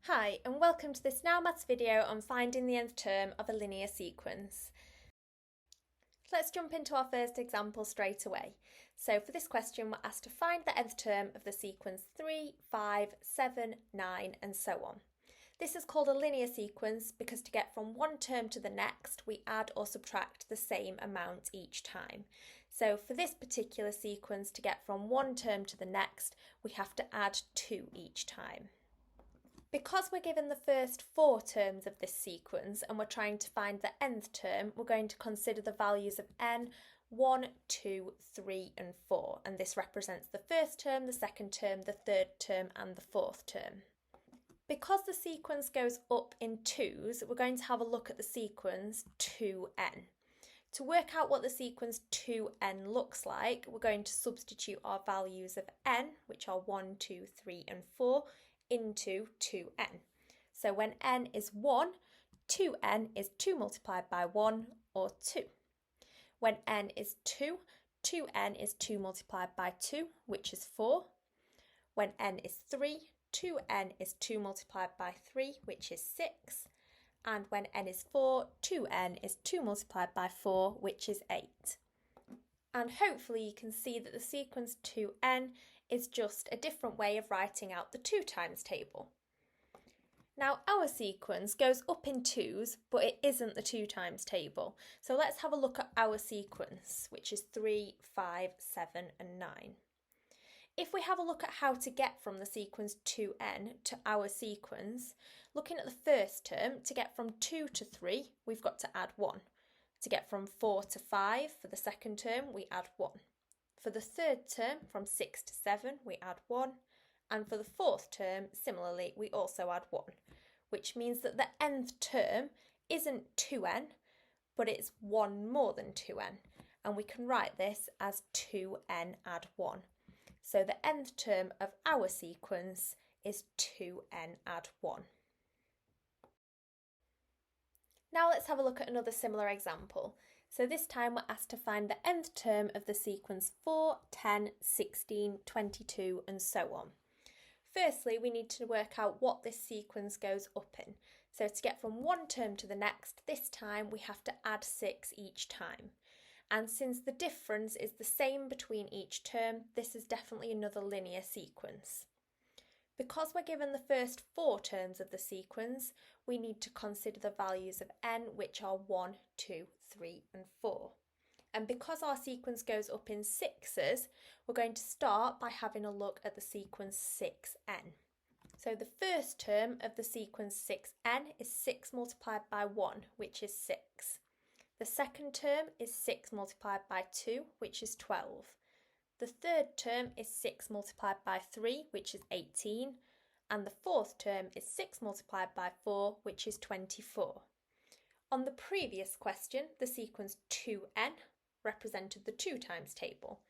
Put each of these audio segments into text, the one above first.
Hi, and welcome to this Now Maths video on finding the nth term of a linear sequence. Let's jump into our first example straight away. So for this question, we're asked to find the nth term of the sequence 3, 5, 7, 9, and so on. This is called a linear sequence because to get from one term to the next, we add or subtract the same amount each time. So for this particular sequence, to get from one term to the next, we have to add 2 each time. Because we're given the first 4 terms of this sequence and we're trying to find the nth term, we're going to consider the values of n, 1, 2, 3 and 4, and this represents the first term, the second term, the third term and the fourth term. Because the sequence goes up in 2s, we're going to have a look at the sequence 2n. To work out what the sequence 2n looks like, we're going to substitute our values of n, which are 1, 2, 3 and 4, into 2n. So when n is 1, 2n is 2 multiplied by 1 or 2. When n is 2, 2n is 2 multiplied by 2, which is 4. When n is 3, 2n is 2 multiplied by 3, which is 6. And when n is 4, 2n is 2 multiplied by 4, which is 8. And hopefully you can see that the sequence 2n is just a different way of writing out the 2 times table. Now our sequence goes up in 2s, but it isn't the 2 times table. So let's have a look at our sequence, which is 3, 5, 7 and 9. If we have a look at how to get from the sequence 2n to our sequence, looking at the first term, to get from 2 to 3, we've got to add 1. To get from 4 to 5 for the second term, we add 1. For the third term, from 6 to 7, we add 1. And for the fourth term, similarly, we also add 1, which means that the nth term isn't 2n, but it's 1 more than 2n. And we can write this as 2n add 1. So the nth term of our sequence is 2n add 1. Now let's have a look at another similar example. So this time we're asked to find the nth term of the sequence 4, 10, 16, 22 and so on. Firstly, we need to work out what this sequence goes up in. So to get from one term to the next, this time we have to add 6 each time. And since the difference is the same between each term, this is definitely another linear sequence. Because we're given the first 4 terms of the sequence, we need to consider the values of n, which are 1, 2, 3 and 4. And because our sequence goes up in 6s, we're going to start by having a look at the sequence 6n. So the first term of the sequence 6n is 6 multiplied by 1, which is 6. The second term is 6 multiplied by 2, which is 12. The third term is 6 multiplied by 3, which is 18, and the fourth term is 6 multiplied by 4, which is 24. On the previous question, the sequence 2n represented the 2 times table,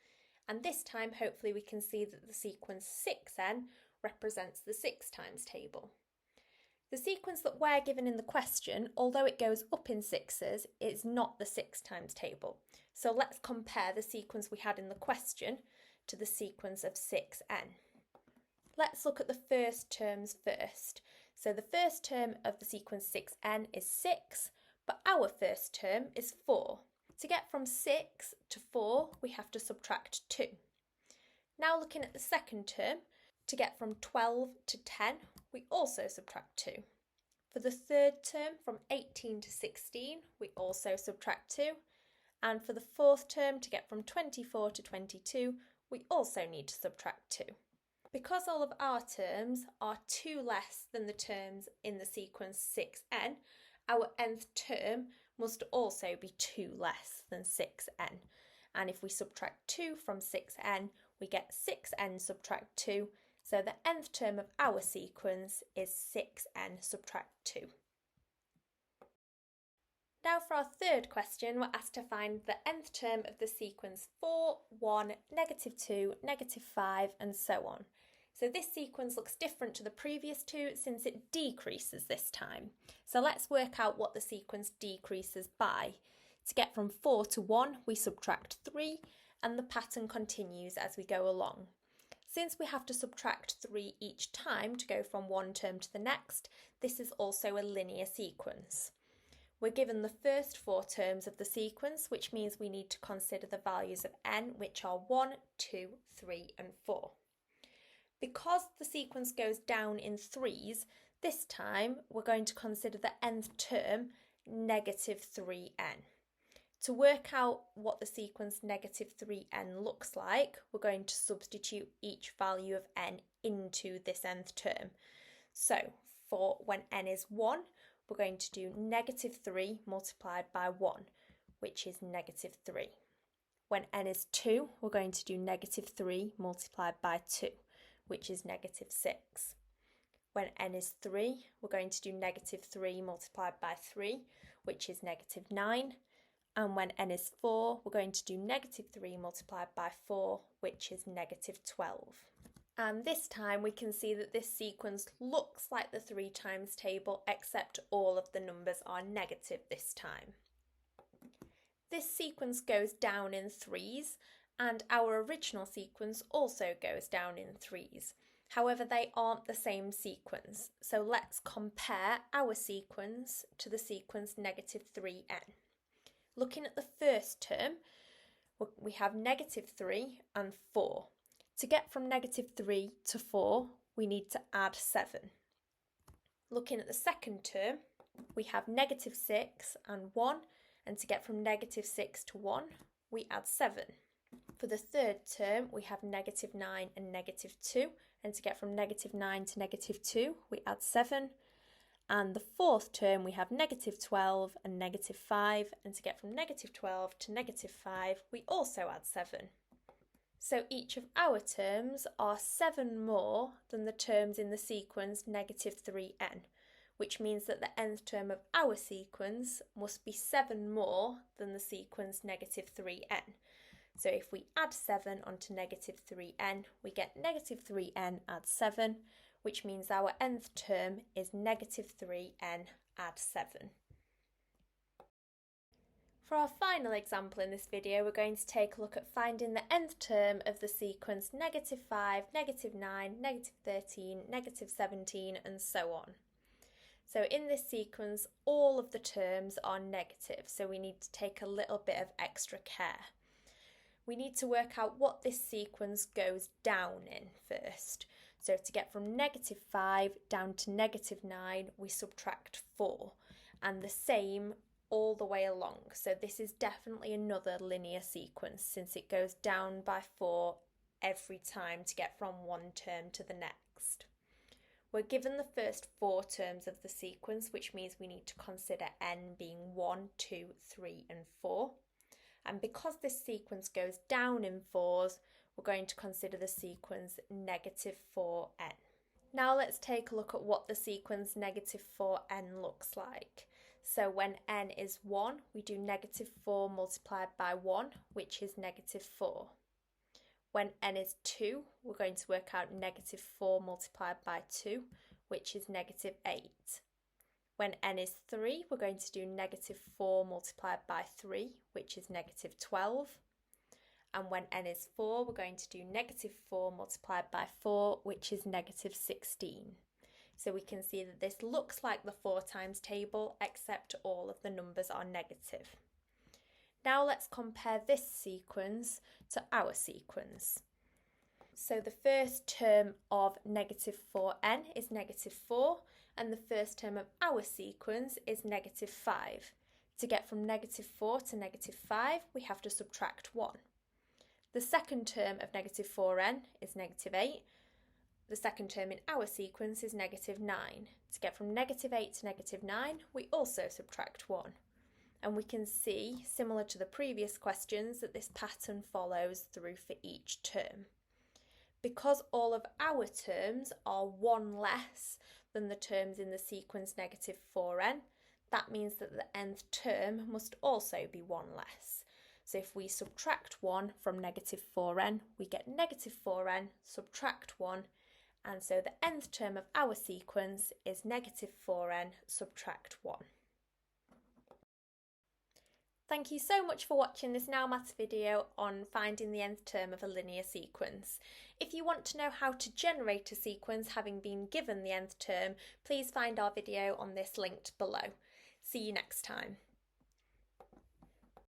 and this time hopefully we can see that the sequence 6n represents the 6 times table. The sequence that we're given in the question, although it goes up in 6s, is not the 6 times table. So let's compare the sequence we had in the question to the sequence of 6n. Let's look at the first terms first. So the first term of the sequence 6n is 6, but our first term is 4. To get from 6 to 4, we have to subtract 2. Now looking at the second term, to get from 12 to 10, we also subtract 2. For the third term, from 18 to 16, we also subtract 2. And for the fourth term, to get from 24 to 22, we also need to subtract 2. Because all of our terms are 2 less than the terms in the sequence 6n, our nth term must also be 2 less than 6n. And if we subtract 2 from 6n, we get 6n subtract 2. So the nth term of our sequence is 6n subtract 2. Now for our third question, we're asked to find the nth term of the sequence 4, 1, -2, -5 and so on. So this sequence looks different to the previous two since it decreases this time. So let's work out what the sequence decreases by. To get from 4 to 1, we subtract 3 and the pattern continues as we go along. Since we have to subtract 3 each time to go from one term to the next, this is also a linear sequence. We're given the first 4 terms of the sequence, which means we need to consider the values of n, which are 1, 2, 3 and 4. Because the sequence goes down in threes, this time we're going to consider the nth term, negative 3n. To work out what the sequence negative 3n looks like, we're going to substitute each value of n into this nth term. So for when n is 1, we're going to do negative 3 multiplied by 1, which is negative 3. When n is 2, we're going to do negative 3 multiplied by 2, which is negative 6. When n is 3, we're going to do negative 3 multiplied by 3, which is negative 9. And when n is 4, we're going to do negative 3 multiplied by 4, which is negative 12. And this time we can see that this sequence looks like the 3 times table, except all of the numbers are negative this time. This sequence goes down in threes, and our original sequence also goes down in threes. However, they aren't the same sequence, so let's compare our sequence to the sequence negative 3n. Looking at the first term, we have negative 3 and 4. To get from negative 3 to 4, we need to add 7. Looking at the second term, we have negative 6 and 1, and to get from negative 6 to 1, we add 7. For the third term, we have negative 9 and negative 2, and to get from negative 9 to negative 2, we add 7. And the fourth term, we have negative 12 and negative 5, and to get from negative 12 to negative 5, we also add 7. So each of our terms are 7 more than the terms in the sequence negative 3n, which means that the nth term of our sequence must be 7 more than the sequence negative 3n. So if we add 7 onto negative 3n, we get negative 3n add 7, which means our nth term is negative 3n add 7. For our final example in this video, we're going to take a look at finding the nth term of the sequence negative 5, negative 9, negative 13, negative 17 and so on. So in this sequence, all of the terms are negative, so we need to take a little bit of extra care. We need to work out what this sequence goes down in first. So to get from negative 5 down to negative 9, we subtract 4, and the same all the way along. So this is definitely another linear sequence since it goes down by 4 every time to get from one term to the next. We're given the first 4 terms of the sequence, which means we need to consider n being 1, 2, 3 and 4. And because this sequence goes down in 4s, we're going to consider the sequence negative 4n. Now let's take a look at what the sequence negative 4n looks like. So when n is 1, we do negative 4 multiplied by 1, which is negative 4. When n is 2, we're going to work out negative 4 multiplied by 2, which is negative 8. When n is 3, we're going to do negative 4 multiplied by 3, which is negative 12. And when n is 4, we're going to do negative 4 multiplied by 4, which is negative 16. So we can see that this looks like the 4 times table, except all of the numbers are negative. Now let's compare this sequence to our sequence. So the first term of negative 4n is negative 4, and the first term of our sequence is negative 5. To get from negative 4 to negative 5, we have to subtract 1. The second term of negative 4n is negative 8. The second term in our sequence is negative 9. To get from negative 8 to negative 9, we also subtract 1. And we can see, similar to the previous questions, that this pattern follows through for each term. Because all of our terms are 1 less than the terms in the sequence negative 4n, that means that the nth term must also be 1 less. So if we subtract 1 from negative 4n, we get negative 4n, subtract 1, and so the nth term of our sequence is negative 4n, subtract 1. Thank you so much for watching this Now Maths video on finding the nth term of a linear sequence. If you want to know how to generate a sequence having been given the nth term, please find our video on this linked below. See you next time.